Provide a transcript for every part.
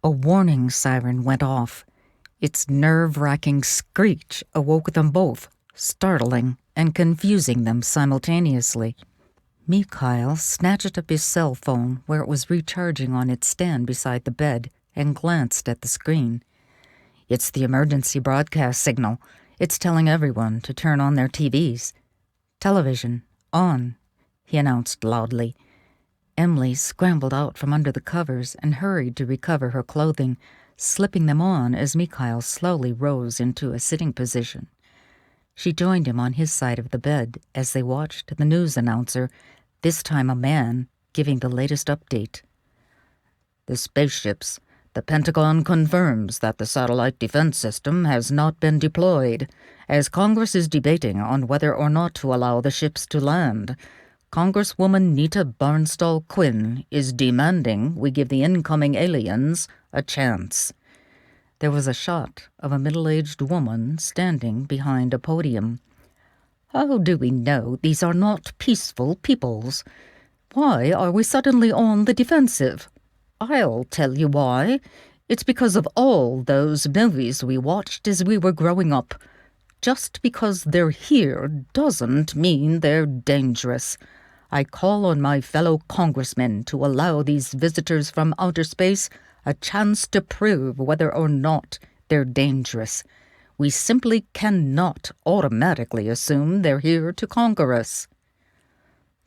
A warning siren went off. Its nerve-wracking screech awoke them both, startling and confusing them simultaneously. Mikhail snatched up his cell phone where it was recharging on its stand beside the bed and glanced at the screen. "It's the emergency broadcast signal. It's telling everyone to turn on their TVs. Television, on," he announced loudly. Emily scrambled out from under the covers and hurried to recover her clothing, slipping them on as Mikhail slowly rose into a sitting position. She joined him on his side of the bed as they watched the news announcer, this time a man, giving the latest update. "The spaceships. The Pentagon confirms that the satellite defense system has not been deployed. As Congress is debating on whether or not to allow the ships to land, Congresswoman Nita Barnstall-Quinn is demanding we give the incoming aliens a chance." There was a shot of a middle-aged woman standing behind a podium. "How do we know these are not peaceful peoples? Why are we suddenly on the defensive? I'll tell you why. It's because of all those movies we watched as we were growing up. Just because they're here doesn't mean they're dangerous. I call on my fellow congressmen to allow these visitors from outer space a chance to prove whether or not they're dangerous. We simply cannot automatically assume they're here to conquer us."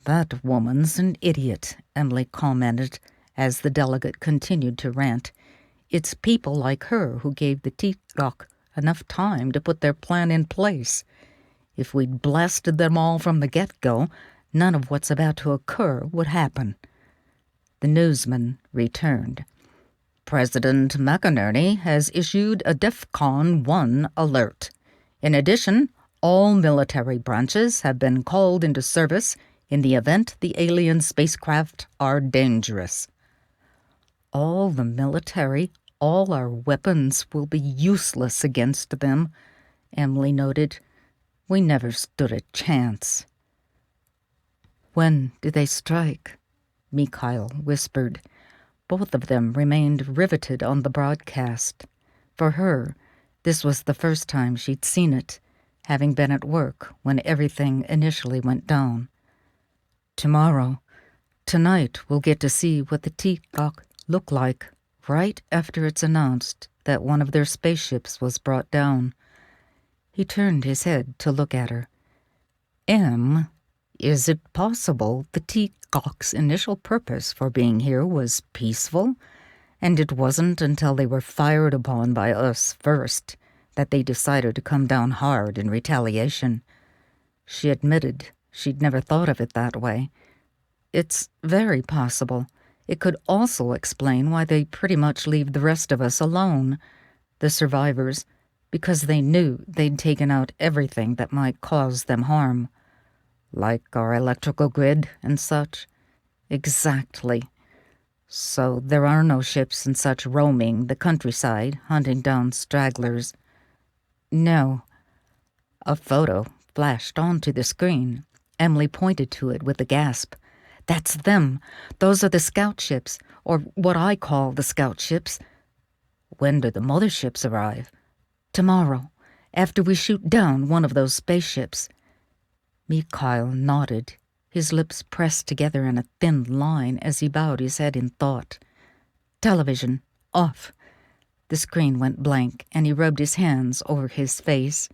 "That woman's an idiot," Emily commented as the delegate continued to rant. "It's people like her who gave the Teacock enough time to put their plan in place. If we'd blasted them all from the get-go, none of what's about to occur would happen." The newsman returned. "President McInerney has issued a DEFCON 1 alert. In addition, all military branches have been called into service in the event the alien spacecraft are dangerous." "All the military, all our weapons will be useless against them," Emily noted. "We never stood a chance." "When did they strike?" Mikhail whispered. Both of them remained riveted on the broadcast. For her, this was the first time she'd seen it, having been at work when everything initially went down. "Tomorrow. Tonight we'll get to see what the Teacock look like right after it's announced that one of their spaceships was brought down." He turned his head to look at her. "Em, is it possible the Teacock's initial purpose for being here was peaceful, and it wasn't until they were fired upon by us first that they decided to come down hard in retaliation?" She admitted she'd never thought of it that way. "It's very possible. It could also explain why they pretty much leave the rest of us alone, the survivors, because they knew they'd taken out everything that might cause them harm. Like our electrical grid and such." "Exactly. So there are no ships and such roaming the countryside, hunting down stragglers?" "No." A photo flashed onto the screen. Emily pointed to it with a gasp. "That's them. Those are the scout ships, or what I call the scout ships." "When do the motherships arrive?" "Tomorrow, after we shoot down one of those spaceships." Mikhail nodded, his lips pressed together in a thin line as he bowed his head in thought. "Television, off." The screen went blank, and he rubbed his hands over his face.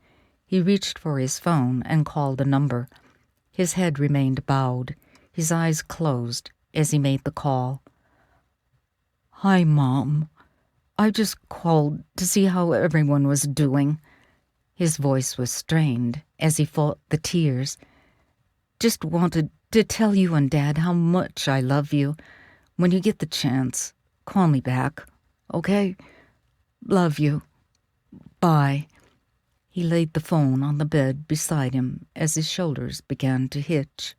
He reached for his phone and called a number. His head remained bowed, his eyes closed as he made the call. "Hi, Mom. I just called to see how everyone was doing." His voice was strained as he fought the tears. "Just wanted to tell you and Dad how much I love you. When you get the chance, call me back, okay? Love you. Bye." He laid the phone on the bed beside him as his shoulders began to hitch.